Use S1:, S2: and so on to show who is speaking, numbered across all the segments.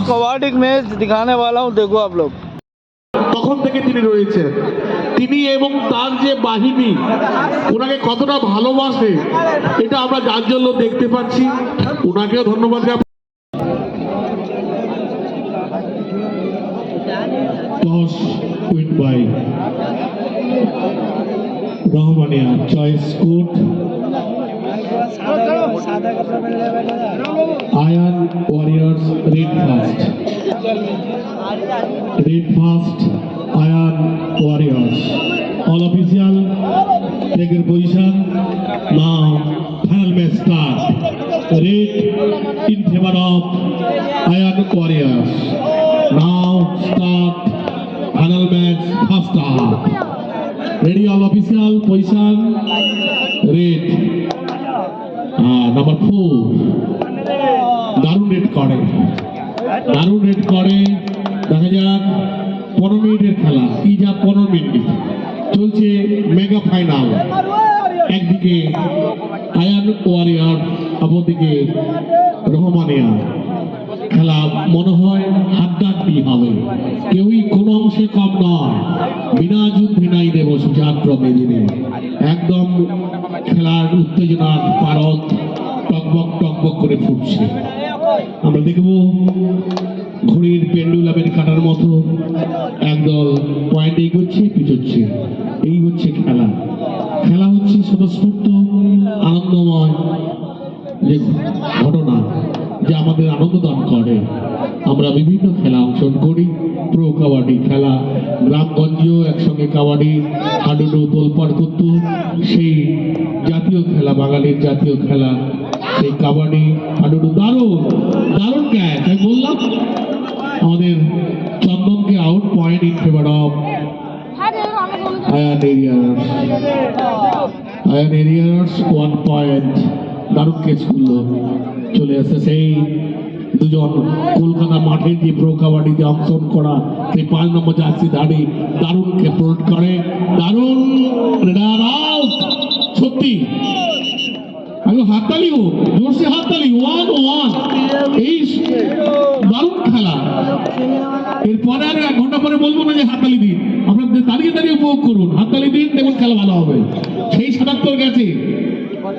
S1: Kabaddi match दिखाने वाला हूँ, देखो आप लोग।
S2: তখন থেকে তিনি রয়েছেন, তিনি এবং তার যে বাহিনী ওনাকে কতটা ভালোবাসে এটা আমরা যার জন্য দেখতে পাচ্ছি। ওনাকেও ধন্যবাদ জানাই। Toss win by Rahmania, choice court Iron Warriors, raid first, red first, Iron Warriors. All official take their position. Now final match start. Red in favor of Iron Warriors. Now start final match first half. Ready all official position. Red. Number 4. দারুণ red করে, দারুণ red করে। দেখা যাক 15 মিনিটের খেলা, কি যা 15 মিনিট চলছে মেগা ফাইনাল। একদিকে আয়ান ওয়ারিয়র, অপরদিকে রহমানিয়া। খেলা মনে হয় হাড্ডাহাড্ডি হবে, কেউই কোনো অংশে কম নয়। বিনা যুদ্ধে নাই দেব সুজাক্রমে দিনে। একদম খেলার উত্তেজনার পারদ টকবক টকবক করে ফুটছে। আমরা দেখব ঘড়ির পেন্ডুলামের কাটার মতো একদল পয়েন্ট এগোচ্ছে পিছোচ্ছে। এই হচ্ছে খেলা। খেলা হচ্ছে স্বতঃস্ফূর্ত আনন্দময় যে ঘটনা, যে আমাদের আনন্দ দান করে। আমরা বিভিন্ন খেলা অংশগ্রহণ করি। প্রো কাবাডি খেলা, গ্রামগঞ্জেও একসঙ্গে কাবাডি হাডুডু তোলপাড় করত। সেই জাতীয় খেলা, বাঙালির জাতীয় খেলা, সেই কাবাডি হাডুডু। দারুণ দারুণ ক্যাচ, আমি বললাম আমাদের চন্দনকে out, point in favour of Ayan এরিয়ার্স। আয়ান এরিয়ার্স 1 পয়েন্ট। দারুণ কেস করলো, চলে আসছে সেই দুজন কলকাতা মাঠের যে প্রো কাবাডিতে অংশগ্রহণ করা সেই 5 নম্বর জার্সি ধারী দারুণ প্রয়োগ করে। দারুণ রেডার আউট। সত্যি আমি হাততালি হোক, জোরসে হাততালি। 1-1 এই দারুণ খেলা। এরপরে আর 1 ঘন্টা পরে বলবো না যে হাততালি দিন, আপনাদের দাঁড়িয়ে দাঁড়িয়ে উপভোগ করুন। হাততালি দিন, দেখুন খেলা ভালো হবে। সেই 77 গেছে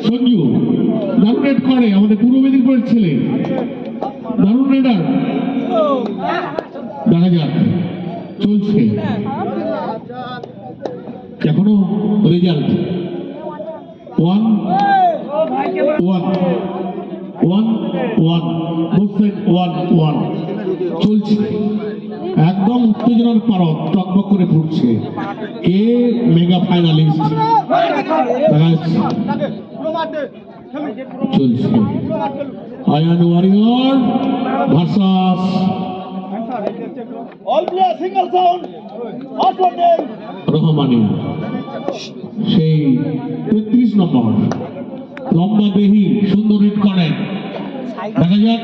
S2: সঞ্জু, দারুণ রেড করে, আমাদের পূর্ব মেদিনীপুরের ছেলে, দারুণ রেডার। দেখা যাক চলছে এখনো রেজাল্ট 1-1 চলছে। একদম উত্তেজনার পারদ টকবক করে ফুটছে। কে মেগা ফাইনালিস্ট দেখা যাচ্ছে। চলছে আয়ান ওয়ারিয়র ভার্সাস রহমানিয়া। সেই 33 নম্বর লম্বা দেহি, সুন্দর রেড করেন। দেখা যাক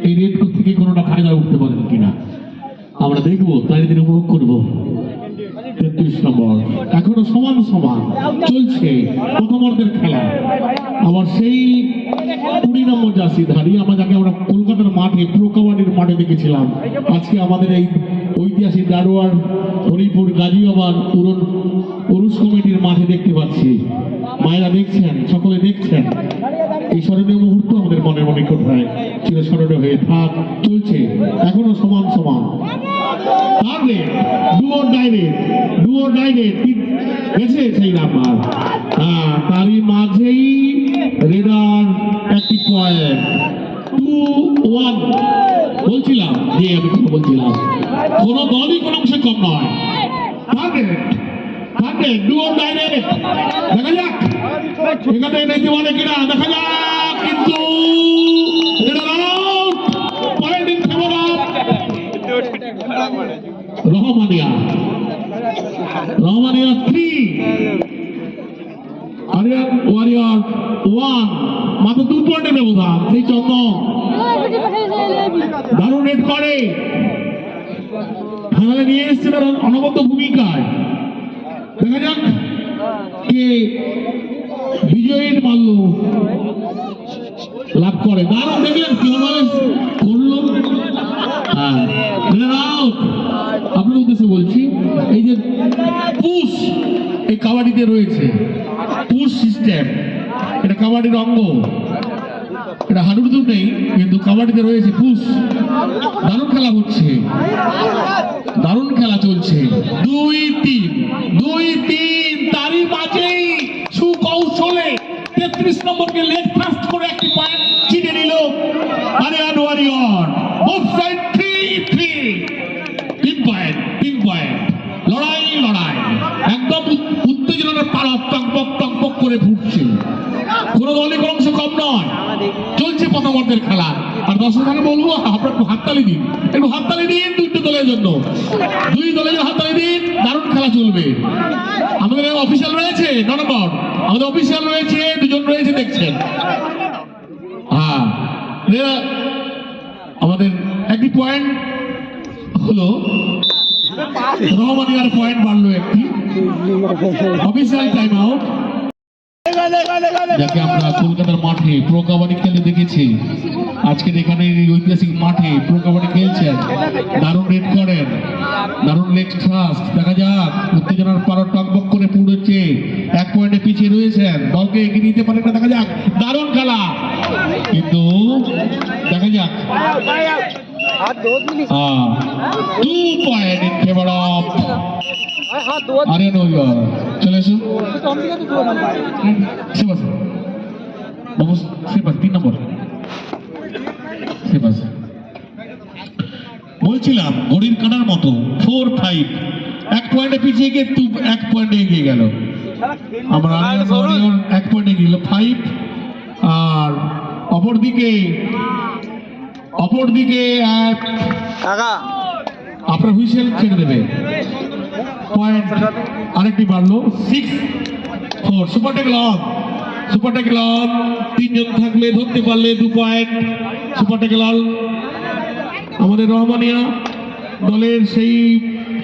S2: এই রেড থেকে কোনোটা ফায়দা উঠতে পারেন কিনা, আমরা দেখবো, তাই দিন উপভোগ করবো। 33 নম্বর এখনো সমান সমান চলছে প্রথমার্ধের খেলা। আবার সেই 20 নম্বর জার্সি ধারী, যাকে আমরা কলকাতার মাঠে প্রো কাবাডির মাঠে দেখেছিলাম, আজকে আমাদের এই ঐতিহাসিক দারোয়ার হরিপুর গাজিয়াবাদ পুরুষ কমিটির মাঠে দেখতে পাচ্ছি। মায়েরা দেখছেন, সকলে দেখছেন। এই স্মরণীয় মুহূর্ত আমাদের মনের নিকট হয়, চিরস্মরণীয় হয়ে থাক। চলছে এখনো সমান সমান। গেছে সেই নাম্বার, তারই মাঝেই রেডার একটি পয়েন্ট। 2-1 বলছিলাম যে আমি কথা বলছিলাম, কোন দলই কোন অংশে কম নয়। দেখা যাক এখানে নিতে পারে কিনা, দেখা যাক। কিন্তু রহমানিয়া 3, আয়ান ওয়ারিয়র 1। মাত্র 2 পয়েন্টের ব্যবধান। সেই চন্দন দারুণ রেড করে, ফাইনালে নিয়ে এসছে তার অনবদ্য ভূমিকায়। দেখা যাক কে বিজয়ীর মাল্য লাভ করে। দারুণ দেখলেন কিভাবে করলো, হ্যাঁ আউট। আপনার উদ্দেশ্যে বলছি, এই যে পুশ এই কাবাডিতে রয়েছে, পুশ সিস্টেম, এটা কাবাডির অঙ্গ, এটা হাডুডু নেই কিন্তু কাবাডিতে রয়েছে পুশ। দারুণ খেলা হচ্ছে, দারুণ খেলা চলছে। 2-3 তারই মাঝেই সুকৌশলে 33 নম্বরকে লেগ ফাস্ট করে একটি পয়েন্ট চিনে নিল আরিয়ান ওয়ারিয়র। Offside 3-3, 3 point. লড়াই একদম উত্তেজনার পারা টকবক করে ফুটছে। কোনো দলই কোনো অংশ কম নয়, চলছে প্রথমার্ধের খেলা। আর দর্শককে বলবো আপনার একটু হাততালি দিন, দুটো দলের জন্য, দুই দলের হাততালি দিন। দারুণ খেলা চলবে। আমাদের অফিসিয়াল রয়েছে 9 নম্বর, আমাদের অফিসিয়াল রয়েছে 2 জন রয়েছে, দেখছেন। হ্যাঁ আমাদের একটি পয়েন্ট হলো রহমানিয়ার পয়েন্ট বাড়লো একটি। অফিসিয়াল টাইম আউট, যাকে আমরা কলকাতার মাঠে প্রো কাবাডি খেলে দেখেছি। আজকে এখানে এই ঐতিহাসিক মাঠে প্রো কাবাডি খেলছেন। দারুণ রেড করেন, দারুণ লেগ থ্রাস্ট। দেখা যাক, উত্তেজনার পারো টকবক করে পুড়েছে। 1 পয়েন্টে পিছিয়ে রয়েছেন, দলকে এগিয়ে নিতে পারে না। দেখা যাক, দারুণ খেলা, কিন্তু দেখা যাক 2 point in favour of Iron Warrior. চলে এসো সেবাস, সেবাস 3 নম্বর সেবাস। বলছিলাম ঘড়ির কাঁটার মতো 4-5, 1 পয়েন্টে পিছিয়ে গিয়ে 1 পয়েন্টে এগিয়ে গেল। আমরা আরিয়ান ওয়ারিয়র 1 পয়েন্টে এগিয়ে গেল 5। আর অপরদিকে আপনার হুইসেল ছেড়ে দেবে। পয়েন্ট আরেকটি বাড়লো 6-4। সুপারটেক লন 3 জন থাকলে ধরতে পারলে 2 পয়েন্ট। সুপারটেক লাল আমাদের রহমানিয়া দলের সেই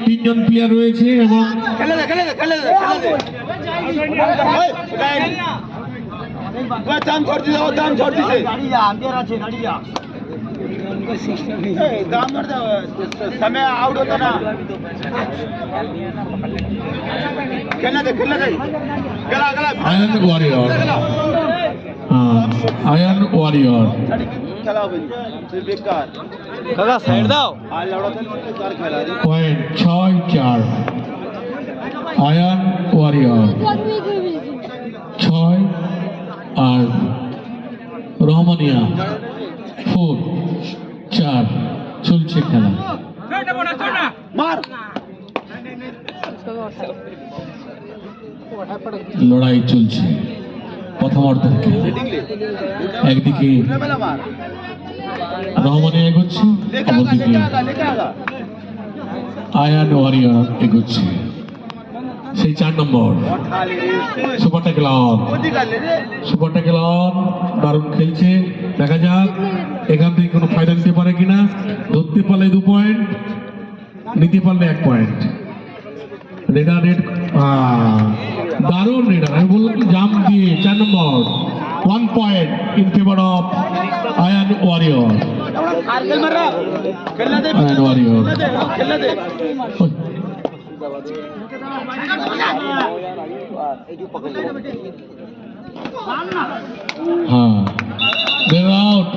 S2: 3 জন প্লেয়ার রয়েছে এবং
S1: समय आउट होता ना, खेलना दे
S2: আয়ান ওয়ারিয়র
S1: খেলা হবে বেকার। কাকা সাইড দাও, আর লড়াতে বেকার খেলা।
S2: পয়েন্ট 6-4 আয়ান ওয়ারিয়র 6 আর রহমানিয়া 4-4। চলছে খেলা, লড়াই চলছে প্রথমার্ধের খেলা। একদিকে রহমানিয়া এগোচ্ছে, অপরদিকে আয়ান ওয়ারিয়র এগোচ্ছে। সেই 4 নম্বর সুপারটেক লন দারুণ খেলছে। দেখা যাক এখান থেকে কোনো ফায়দা নিতে পারে কিনা। ধরতে পারলে 2 পয়েন্ট, নিতে পারলে 1 পয়েন্ট। রেডার দারুণ রেডার, আমি বললাম জাম্প দিয়ে 4 নম্বর 1 point in favour of Iron Warrior. हाँ they're out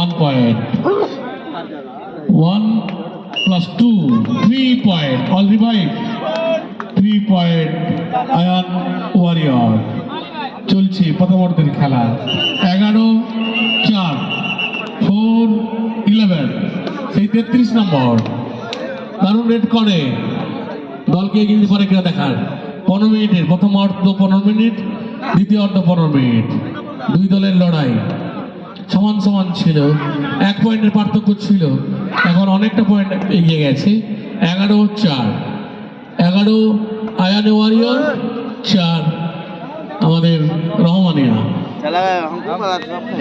S2: 1 point 1 + 2 3 point all revive 3 point Iron Warrior. চলছে প্রথমার্ধের খেলা 11-4 4-11। সেই 33 নম্বর দারুণ রেড করে, দলকে এগিয়ে দিতে পারে কিনা দেখার। 15 মিনিটের প্রথম অর্ধ 15 মিনিট, দ্বিতীয় অর্ধ 15 মিনিট। 2 দলের লড়াই সমান ছিল, 1 পয়েন্টের পার্থক্য ছিল। এখন অনেকটা পয়েন্ট এগিয়ে গেছে। 11-4 11 আয়ান ওয়ারিয়র, 4 আমাদের রহমানিয়া।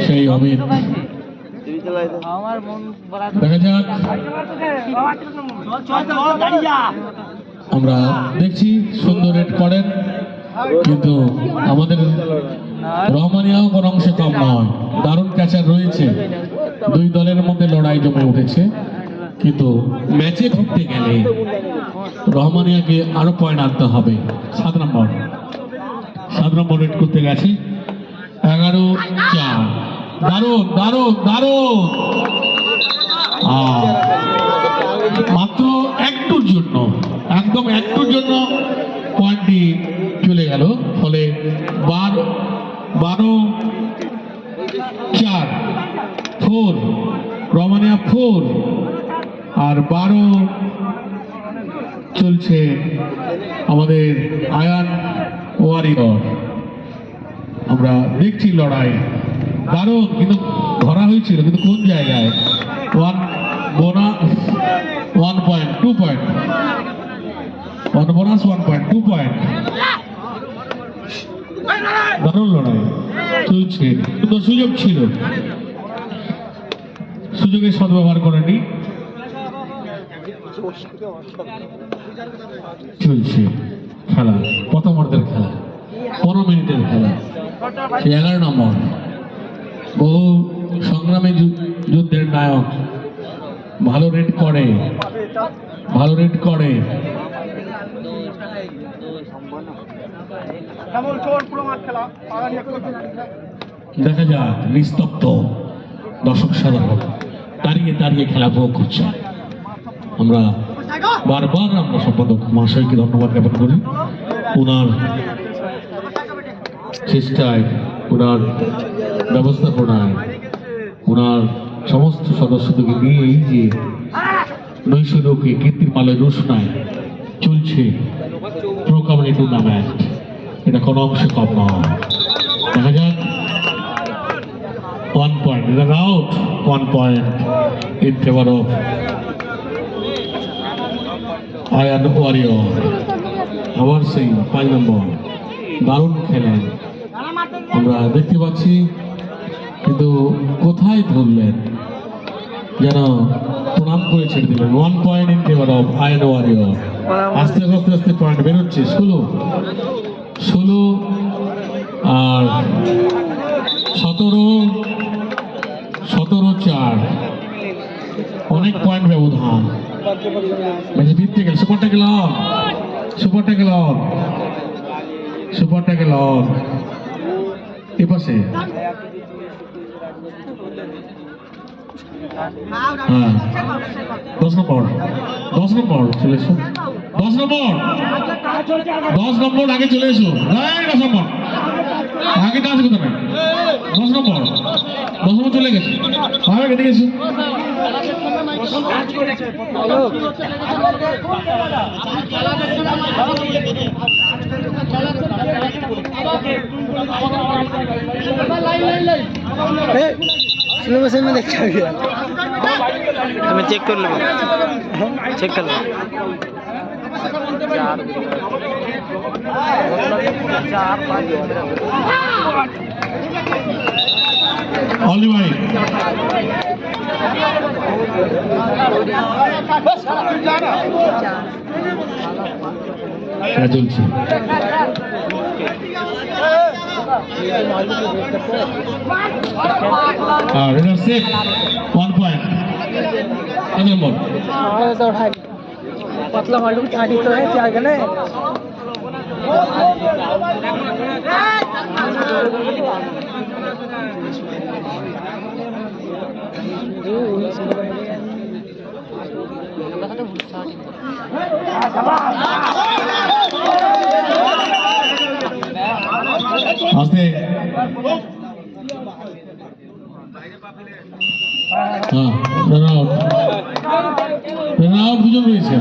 S2: সেই অমিত, দেখা যাক। আমরা দেখছি সুন্দর রেড করেন, কিন্তু আমাদের রহমানিয়াও কোনো অংশে কম নয়, দারুণ ক্যাচার রয়েছে। দুই দলের মধ্যে লড়াই জমে উঠেছে, কিন্তু ম্যাচে ফিরতে গেলে রহমানিয়াকে আরো পয়েন্ট আনতে হবে। 7 নম্বর রেড করতে গেছে 11-4। দারুণ দারুণ দারুণ, মাত্র একটুর জন্য, একদম একটুর জন্য পয়েন্টটি চলে গেল। ফলে 12-4, 4 রহমানিয়া 4 আর 12 চলছে আমাদের আয়ান ওয়ারিয়র। আমরা দেখছি লড়াই দারুণ, কিন্তু ধরা হয়েছিল, কিন্তু কোন জায়গায়? 1 point 2 point, 1 bonus 1 point 2 point. দারুণ লড়াই চলছে, কিন্তু সুযোগ ছিল, সুযোগের সদ্ব্যবহার করেনি। চলছে খেলা, প্রথমার্ধের খেলা, 15 মিনিটের খেলা। 11 নম্বর, বহু সংগ্রামী যুদ্ধের নায়ক, ভালো রেড করে, ভালো রেড করে। দেখা যাক, নিস্তব্ধ দর্শক সাধারণ দাঁড়িয়ে দাঁড়িয়ে খেলা উপভোগ করছে। আমরা বারবার আমরা সম্পাদক মহাশয়কে ধন্যবাদ জ্ঞাপন করি, ওনার চেষ্টায়, ওনার ব্যবস্থাপনায়, ওনার সমস্ত সদস্যদেরকে নিয়ে এই যে নৈশলোকে কীর্তিমালয় রোশনায় চলছে প্রো কাবাডি টুর্নামেন্ট, এটা কোনো অংশে কম নয়। দেখা যাক 1 পয়েন্ট, এটা out, 1 point in favour of Iron Warrior. আবার সেই 5 নম্বর, দারুণ খেলেন আমরা দেখতে পাচ্ছি, কিন্তু কোথায় ধরলেন যেন প্রণাম করে ছেড়ে দিলেন। 1 point in favour of Iron Warrior. আস্তে আস্তে আস্তে পয়েন্ট বেরোচ্ছে, 16 আর 17-4, অনেক পয়েন্ট ব্যবধান। ম্যাচে ফিরতে গেল, সুপারটা গেল অন, সুপারটা গেল অন, সুপারটা গেল অন। এ পাশে হ্যাঁ 10 নম্বর, 10 নম্বর চলে এসো, 10 নম্বর, 10 নম্বর আগে চলে এসো, 10 নম্বর আগে তো আছে কোথায়? 10 নম্বর, 10 নম্বর চলে গেছে, আগে এদিকে এসো।
S1: स्लो मोशन में देखा गया, मैं चेक कर लूँगा, चेक कर लो। 4-5
S2: অলি ভাই চলছে। আর এটা সেট 1 পয়েন্ট। নম্বর
S1: पतला मालू छाटी तो है क्या गले
S2: আস্তে হ্যাঁ, রান আউট, রান আউট দুজন রয়েছে।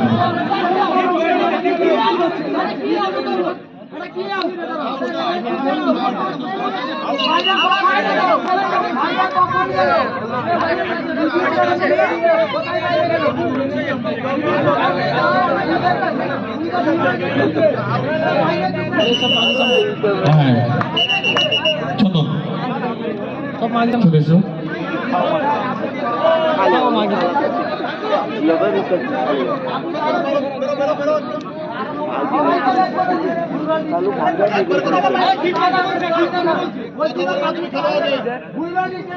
S2: হ্যাঁ চন্দন চলে এসো।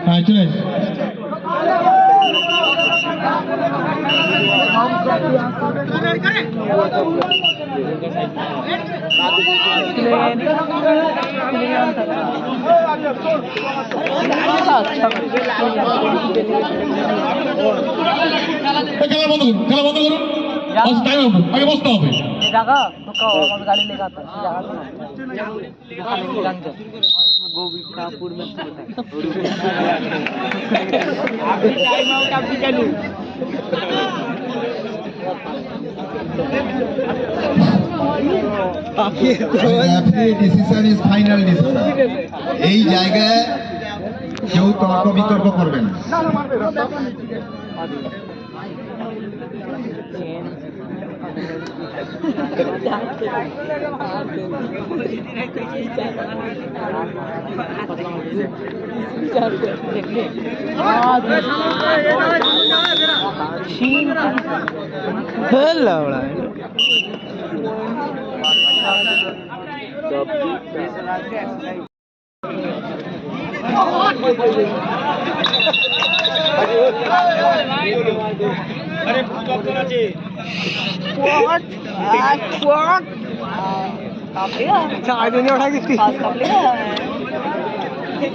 S2: হ্যাঁ চলে এসো। খেলা বন্ধ করুন, খেলা বন্ধ করুন। টাইম আগে বসতে হবে।
S1: जगह तो गाड़ी लेकर आता है जगह गोविंदपुर में टाइम आउट आप चलू
S3: ডিসিশন ইজ ফাইনাল ডিসিশন। এই জায়গায় কেউ তর্ক বিতর্ক করবে না।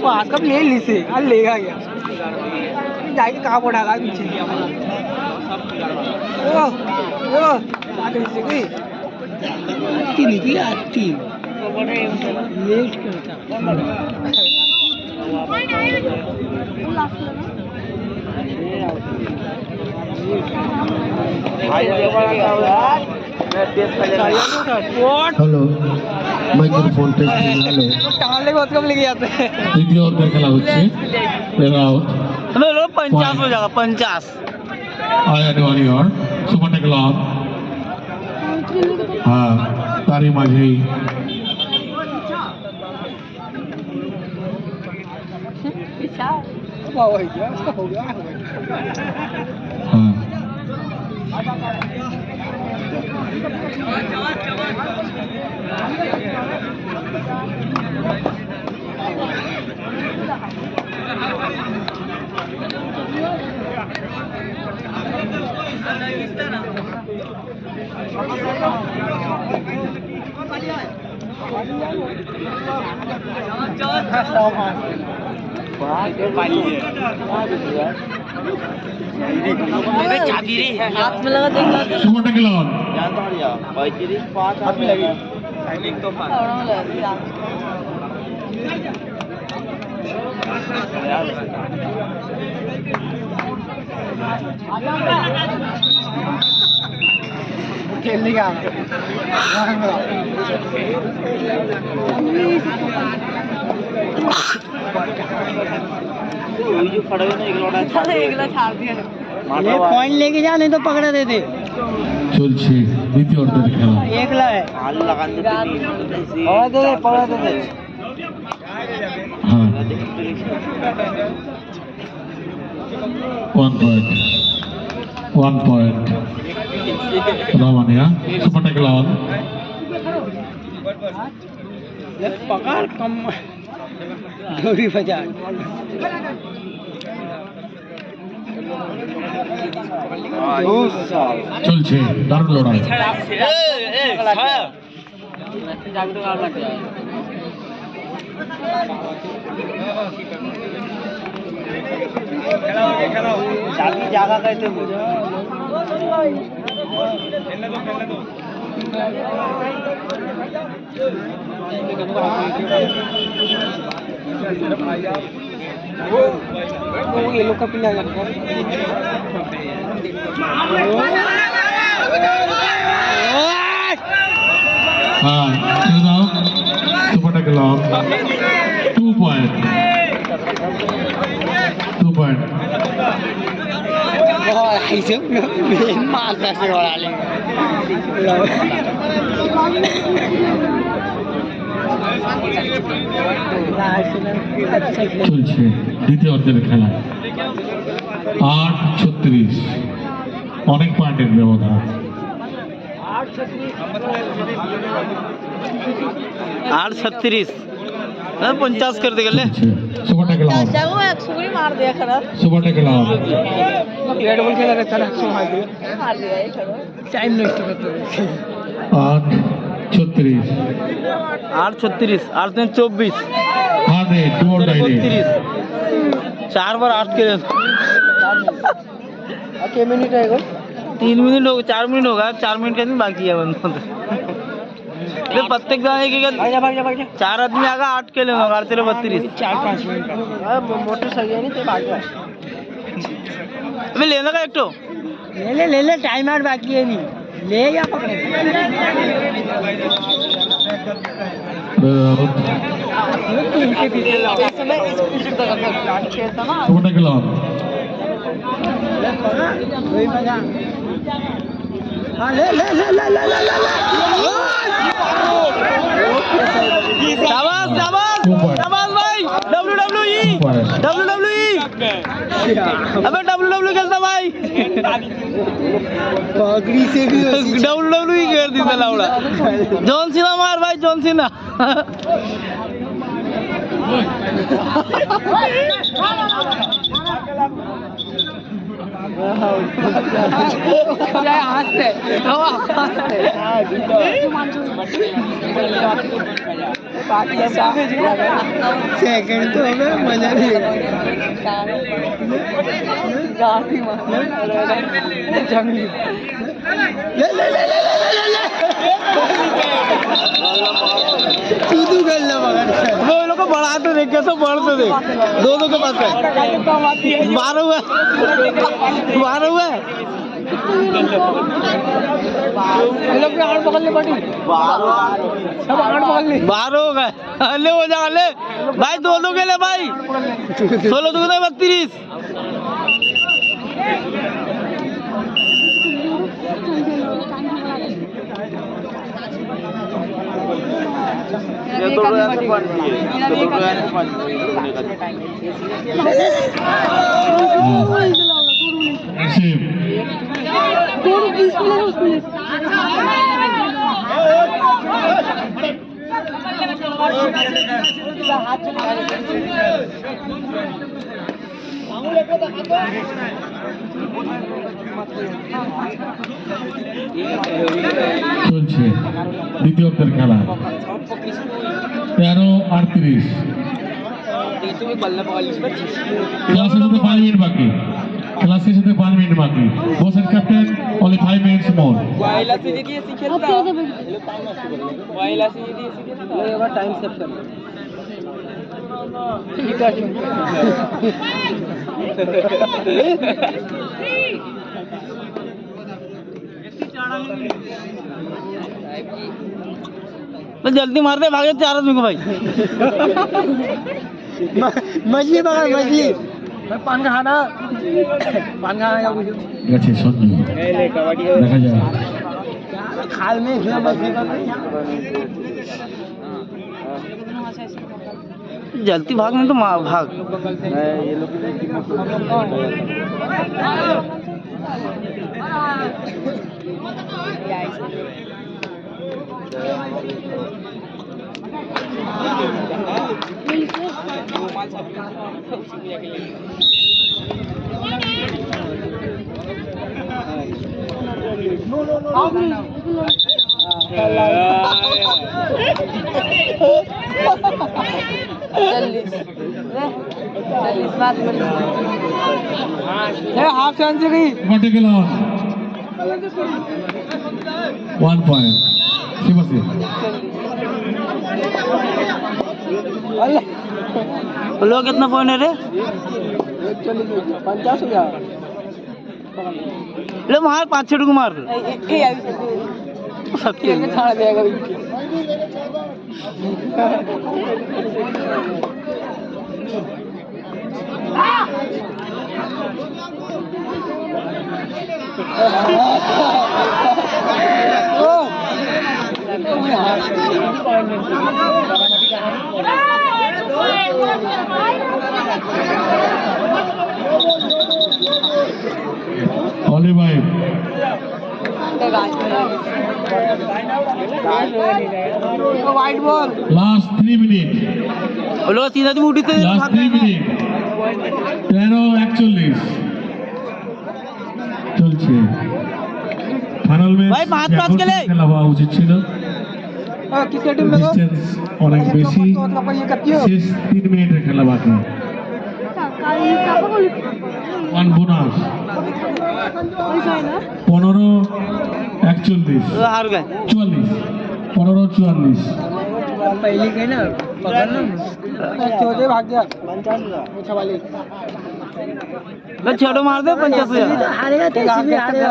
S1: पास कब ले ली से कल लेगा क्या जाके कहाँ पड़ागा पीछे ओ से गई तीन की आती लेट करता
S3: হ্যালো মাইক্রোফোন টেস্টিং। হ্যালো
S1: टाले बहुत कम लेके जाते हैं
S2: দ্বিতীয় অর্ধের খেলা হচ্ছে। Player out.
S1: हमें लोग 50 हो जाएगा 50
S2: আয়ানি ওয়ারিয়র সুপার ট্যাকল অন। হ্যাঁ তারই মাঝেই
S1: हो गया
S2: হ্যাঁ
S1: चाबी रे हाथ में लगा देगा
S2: সুপার ট্যাকল অন।
S1: हाथ में लगी एक तो खेलने का ये पॉइंट लेके जा नहीं तो पकड़ा देते
S2: চলছে দ্বিতীয় অর্ধের খেলা।
S1: एक ला है पकड़ा दे
S2: হ্যাঁ 1 পয়েন্ট রামানিয়া সুপার ট্যাকল অন।
S1: पकड़ कम धोबी बाजार
S2: চলছে দারুণ লড়াই।
S1: चाबी जागा कहते मुझे वो ये लोग का पिला लगता है
S2: হ্যাঁ ছেড়ে দাও super tackle on. 2 point 2 point.
S1: ऐसे मार कैसे वाला
S2: চলছে দ্বিতীয় অর্ধের খেলা। 8-36 অনেক পয়েন্টের ব্যবধান।
S1: 8:36 50 कर दे गले
S2: सुपर टैकल आउट
S4: जाओ 100 भी मार दिया खरा
S2: super tackle out
S1: plate ball खेला रहता है 100 मार दिया
S4: मार दिया ये खरा
S1: टाइम वेस्ट करते
S2: 8:36
S1: 8:36 8:24
S2: हार दे टू और डाई दे
S1: 4 बार 8 के
S4: के मिनट है
S1: 3 मिनट हो 4 मिनट होगा 4 मिनट का दिन बाकी है बंदों ये प्रत्येक जाने के भाग जा 4 आदमी आगा 8 के ले मार तेरे 32 4-5 मिनट का
S4: मोटर सही है नहीं तो भाग जा
S1: अबे लेना का एक तो ले टाइम आउट बाकी है नहीं ले या पकड़े के पीछे लाओ
S4: इस समय स्पीड तक खेलता ना
S2: सुपर टैकल आउट
S1: वही मजा हां ले शाबाश शाबाश शाबाश भाई WWE अबे WWE खेलता भाई पगड़ी से भी WWE खेल दी था लाउड़ा जॉन सीना मार भाई जॉन सीना सेकंड तो हमें मजा नहीं
S4: गाड़ी मार
S1: जंगली तू कर ले मगर वो लोग को बढ़ाते देख कैसे बढ़ते देख दो के पास है 12 हुआ ये लोग आड़ पकड़ ले बटी 12 हो गए ले हो जा ले भाई दो के ले भाई 16 2 32
S2: চলছে দ্বিতীয় অর্ধের খেলা 13:38 খেলা শেষ হতে 5 মিনিট বাকি খেলা শেষ হতে 5 মিনিট বাকি বসেন captain only 5 minutes more
S4: Viola से देखिए ऐसे खेलता वाइला से देखिए ऐसे खेलता ये बार टाइम सेट कर तो जल्दी मार दे भागे 4 आदमी को भाई मछली पकड़ मछली पान खाना या कुछ
S2: গেছে সঞ্জু দেখা যায়
S1: खाल में इसमें मछली जल्दी भाग नहीं तो भाग ये लोग हाफ चांस गई
S2: vertical on 1 point शिवसे
S1: लोग कितना पॉइंट है रे
S4: 50 हो गया
S1: ले मार 5-6 को मार
S4: सबके छाड़ देगा
S2: Olive
S4: white ball
S2: last 3 minute,
S1: ওই লোক 3 আদমি উঠিতে
S2: লাস্ট 3 মিনিট, 13:41 চলছে। ফাইনাল ম্যাচ
S1: ভাই, পাঁচ পাঁচ খেলে।
S2: খেলা হওয়া উচিত ছিল,
S4: किसके टीम में
S2: ডিস্টেন্স অনেক বেশি,
S4: ये करती हो
S2: শেষ 3 মিনিটের খেলা বাকি। ওয়ান বোনাস 15:41
S1: হার গए
S2: 44 15:44
S4: पहली गई ना पकड़ना चौथे भाग गया अच्छा वाली
S1: छोटो मार दे 50,000
S4: हारेगा तो इसमें हारेगा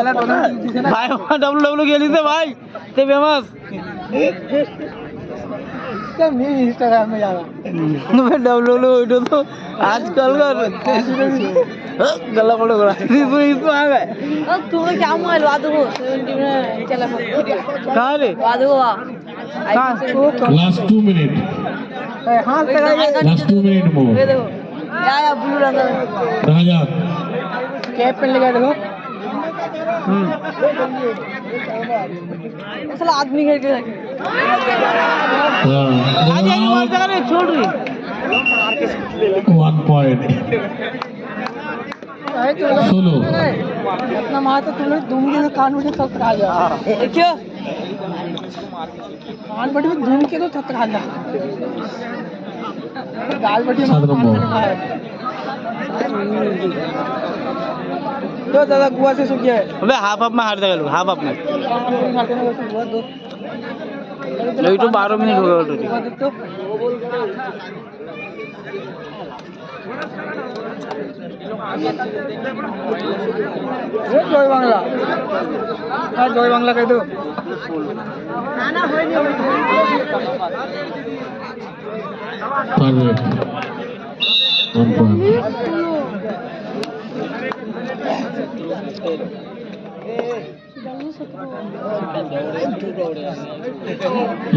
S1: भाई डब्ल्यू गेली से भाई ते फेमस
S4: इसका मैं इंस्टाग्राम में जाना
S1: डब्ल्यू ओइटो तो आजकल का गला पड़ो करा इसको आ गए
S4: तुम्हें क्या मोबाइल वादो हो 70 में चला
S1: कहां रे
S4: वादो हुआ
S2: লাস্ট 2 মিনিট,
S4: हां
S2: লাস্ট 2 মিনিট মোর
S4: ये देखो या ब्लू रंग
S2: দেখা যাক।
S4: कैप पहन लगा देखो साला आदमी घेर के रखे
S1: आज आज मार दे रे छोड़ रे
S2: 1 पॉइंट 16
S4: अपना मार तो तुम लोग धूम के कान में तक खा जा देखियो कान बटी में धूम के तो तक खा जा दाल बटी
S2: 7 নম্বর
S4: तो दादा गुआ से सूख गया है
S1: अबे हाफ हाफ में हार दे लोग हाफ हाफ में यही तो 12 मिनट हो गए ऑलरेडी
S4: জয় বাংলা হ্যাঁ জয় বাংলা কই তো
S2: target 1 point.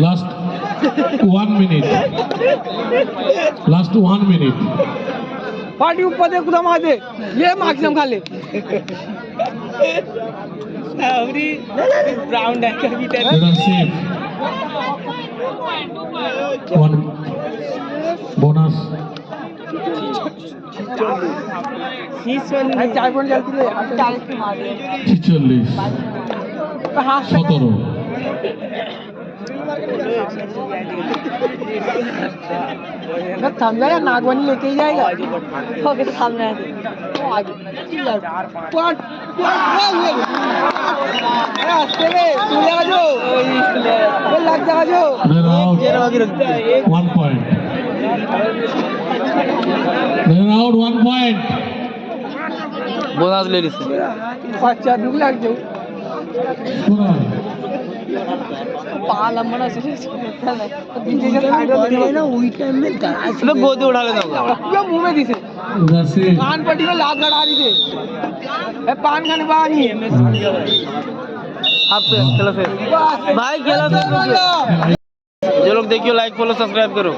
S2: Last 1 minute, last 1 minute,
S4: party ऊपर दे कुदा मार दे ये मैक्सिमम खा ले ब्राउन डाइकर की
S2: এটা সেভ, 1 বোনাস
S4: 4 पॉइंट जल्दी ले 40 की मार दे
S2: 46
S4: हां
S2: 17
S4: ना थम जाएगा नागवानी लेके ही जाएगा ओके तो सामने आ आगे पॉट रास्ते में तू ले जो वो लग जा जो
S2: रन आउट
S1: जेरा बाकी रखते हैं
S2: 1 point, run out 1 point.
S1: Bonus ले ली से
S4: बच्चा दुख लग जाओ
S2: पूरा
S4: पाला मना से बीजे के साइड में ना वही टाइम में
S1: अबे गोदी उठा लेना होगा
S4: ये मुंह में दिसे
S2: जैसे
S4: कान पट्टी में लात गड़ा रही थे ए पान खाने बानी
S1: आप से खेला से भाई खेला से जो लोग देखियो लाइक फॉलो सब्सक्राइब करो।